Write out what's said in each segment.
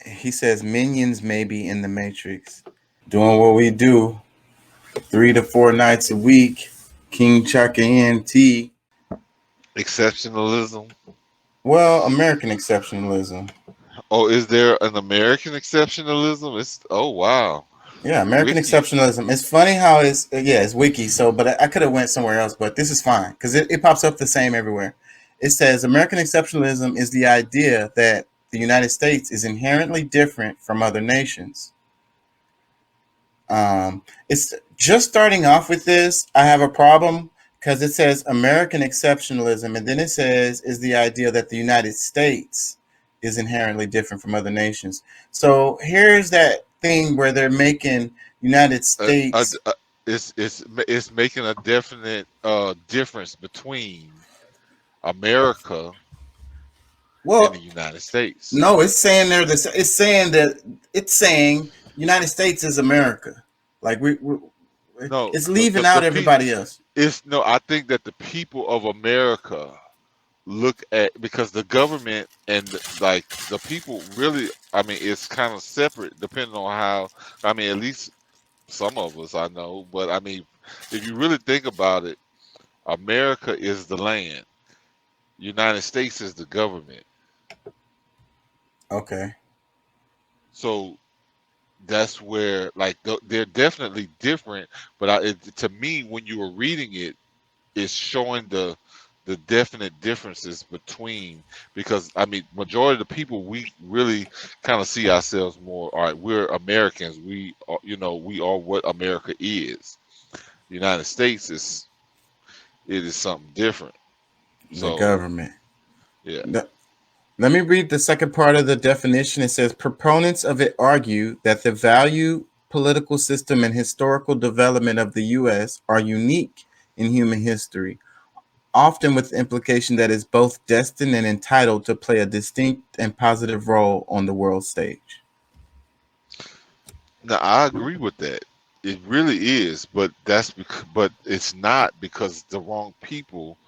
He says minions may be in the Matrix, doing what we do 3 to 4 nights a week. King Chaka NT. Exceptionalism. Well, American exceptionalism. Oh, is there an American exceptionalism? It's oh wow. Yeah, American Wiki. exceptionalism. It's funny how it's wiki. So, but I could have went somewhere else, but this is fine because it pops up the same everywhere. It says American exceptionalism is the idea that the United States is inherently different from other nations. It's just starting off with this. I have a problem because it says American exceptionalism, and then it says is the idea that the United States is inherently different from other nations. So here's that thing where they're making United Uh, uh, States. uh, it's making a definite difference between America and the Well, United States. no, it's saying they're this. It's saying that it's saying United States is America. Like No, it's leaving out the people. everybody else. It's no. I think that the people of America look at because the government and like the people really. I mean, it's kind of separate depending on how. I mean, at least some of us I know, but I mean, if you really think about it, America is the land. United States is the government. Okay. So that's where like they're definitely different. But to me, when you were reading it, it's showing the definite differences between because I mean, majority of the people we really kind of see ourselves more. All right, we're Americans. We are, we are what America is. The United States is something different. The So government. yeah. Let me read the second part of the definition. It says proponents of it argue that the value, political system, and historical development of the U.S. are unique in human history, often with the implication that it's both destined and entitled to play a distinct and positive role on the world stage. Now I agree with that. It really is, but but it's not because the wrong people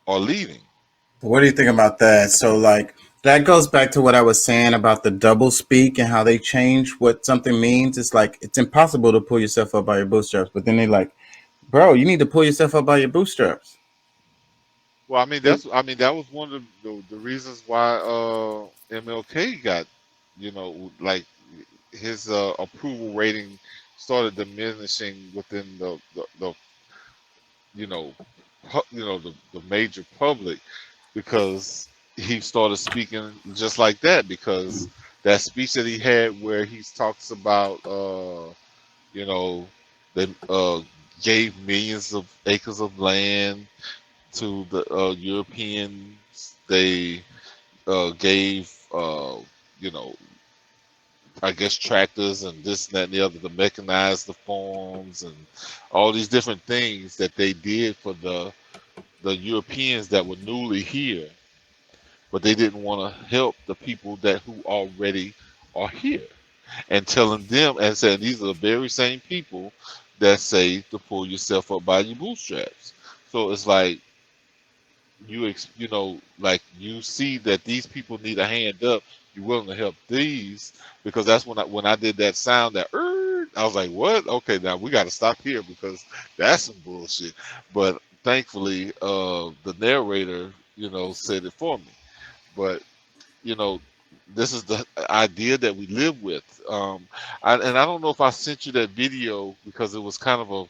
are leading. What do you think about that? So, like, that goes back to what I was saying about the double speak and how they change what something means. It's like it's impossible to pull yourself up by your bootstraps, but then they like, bro, you need to pull yourself up by your bootstraps. Well, I mean It, that was one of the reasons why MLK got like his approval rating started diminishing within the you know the major public because he started speaking just like that because that speech that he had where he talks about you know they gave millions of acres of land to the Europeans. They gave you know I guess tractors and this and that and the other to mechanize the farms and all these different things that they did for the Europeans that were newly here, but they didn't want to help the people that who already are here, and telling them and saying these are the very same people that say to pull yourself up by your bootstraps. So it's like like you see that these people need a hand up. You're willing to help these because that's when I did that sound that I was like, what? Okay, now we got to stop here because that's some bullshit. But thankfully, the narrator, said it for me. But you know, this is the idea that we live with. And I don't know if I sent you that video because it was kind of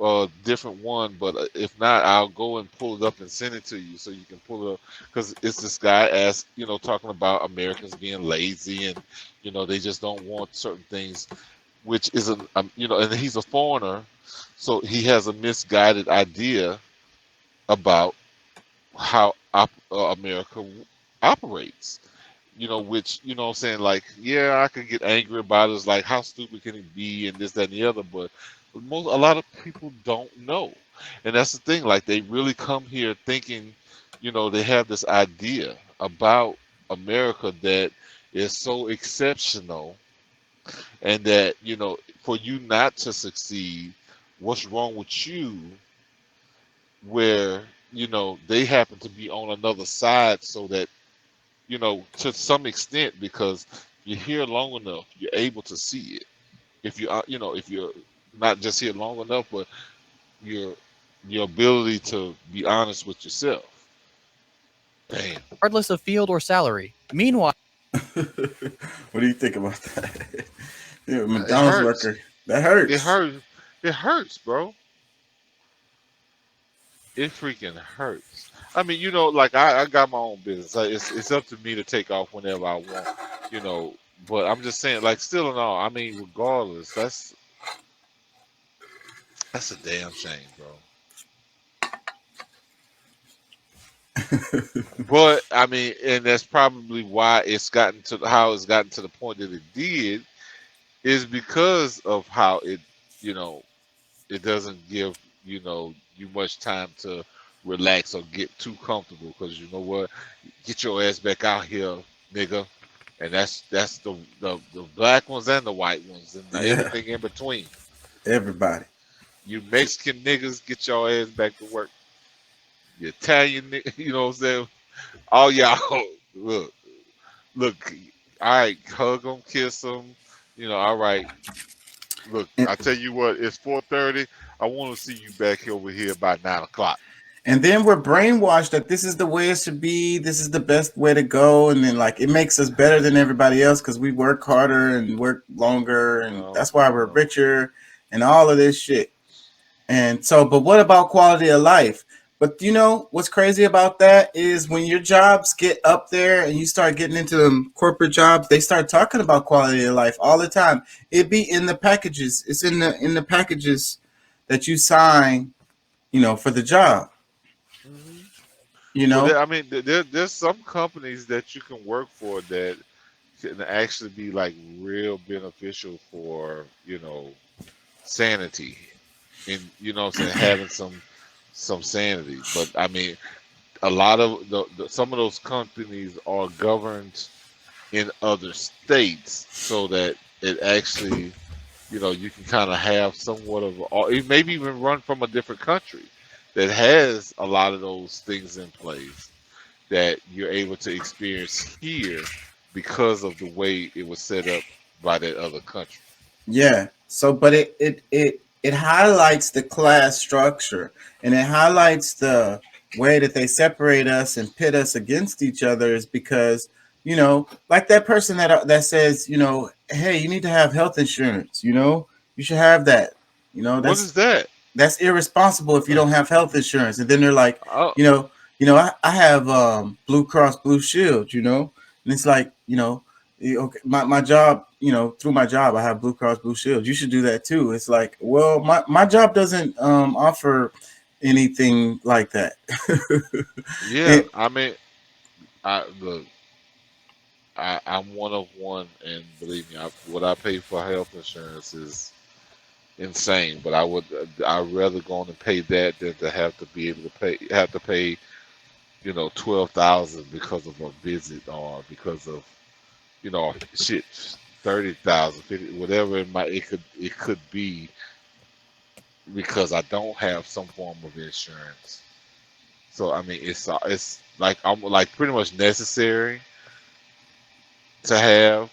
a different one, but if not, I'll go and pull it up and send it to you so you can pull it up because it's this guy talking about Americans being lazy and they just don't want certain things, which is and he's a foreigner, so he has a misguided idea about how America operates. Which what I'm saying, like, yeah, I can get angry about it. It's like, how stupid can it be, and this, that, and the other. But a lot of people don't know, and that's the thing. Like, they really come here thinking, they have this idea about America that is so exceptional, and that for you not to succeed, what's wrong with you? Where they happen to be on another side, so that to some extent, because you're here long enough, you're able to see it. If you're not just here long enough, but your your ability to be honest with yourself. Damn, What do you think about that? Yeah, it McDonald's hurts. worker. That It hurts. hurts. It hurts, bro. It freaking hurts. I mean, like I got my own business. It's up to me to take off whenever I want, you know. But I'm just saying, like, still and all, I mean, regardless, that's a damn shame, bro. But I mean, and that's probably why it's gotten to the point that it did, is because of how you know, it doesn't give you much time to relax or get too comfortable. Because you know what, get your ass back out here, nigga. And that's the black ones and the white ones and Yeah, everything in between. everybody. You Mexican niggas, get your ass back to work. You Italian, you know what I'm saying? All y'all, look, look. All right, hug them, kiss them. All right. Look, And, I tell you what, it's 4:30. I want to see you back over here by 9 o'clock. and then we're brainwashed that this is the way it should be. This is the best way to go, and then like it makes us better than everybody else because we work harder and work longer, and No, that's why we're no. richer, and all of this shit. And so, but what about quality of life? But you know what's crazy about that is when your jobs get up there and you start getting into them corporate jobs, they start talking about quality of life all the time. It be in the packages. It's in the packages that you sign, for the job. Hmm. You Well, know, I mean, there's some companies that you can work for that can actually be like real beneficial for sanity, and what I'm saying, having some sanity. But I mean, a lot of some of those companies are governed in other states, so that it actually, you can kind of have somewhat of, or maybe even run from a different country that has a lot of those things in place that you're able to experience here because of the way it was set up by that other country. yeah. So, but it highlights the class structure, and it highlights the way that they separate us and pit us against each other is because like that person that says, hey, you need to have health insurance. You should have that. You know, What that's is that? that's irresponsible if you don't have health insurance. And then they're like, Oh, I have Blue Cross Blue Shield, and it's like, okay, my job, through my job I have Blue Cross Blue Shield. You should do that too. It's like, well, my job doesn't offer anything like that. yeah. It, I mean, I look. I'm one of one, and believe me, what I pay for health insurance is insane. But I'd rather go on and pay that than to have to be able to pay 12,000 because of a visit, or because of shit 30,000, 50, whatever it could be, because I don't have some form of insurance. So I mean, it's like I'm like pretty much necessary to have,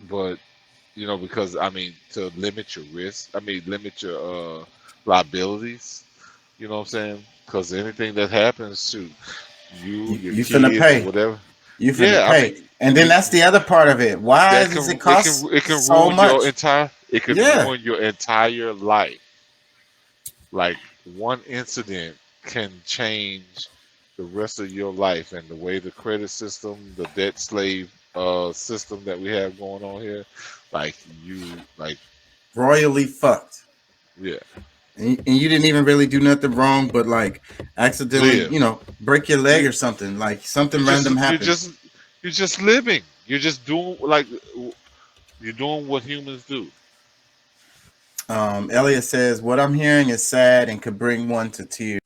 but because I mean, to limit your risk, I mean, limit your liabilities. You know what I'm saying? Because anything that happens to you, your you finna kids, or pay. whatever, You finna yeah, I pay. mean, And then you that's the other part of it. Why that does can it cost it can so ruin your much? entire it could Yeah. ruin your entire life. Like, one incident can change the rest of your life, and the way the credit system, the debt slave system that we have going on here, like, Royally fucked. yeah, And you didn't even really do nothing wrong, but like accidentally, live. break your leg You or something. Like you something just random you happened. just you're just living. You're just doing, like, you're doing what humans do. Elliot says, "What I'm hearing is sad and could bring one to tears."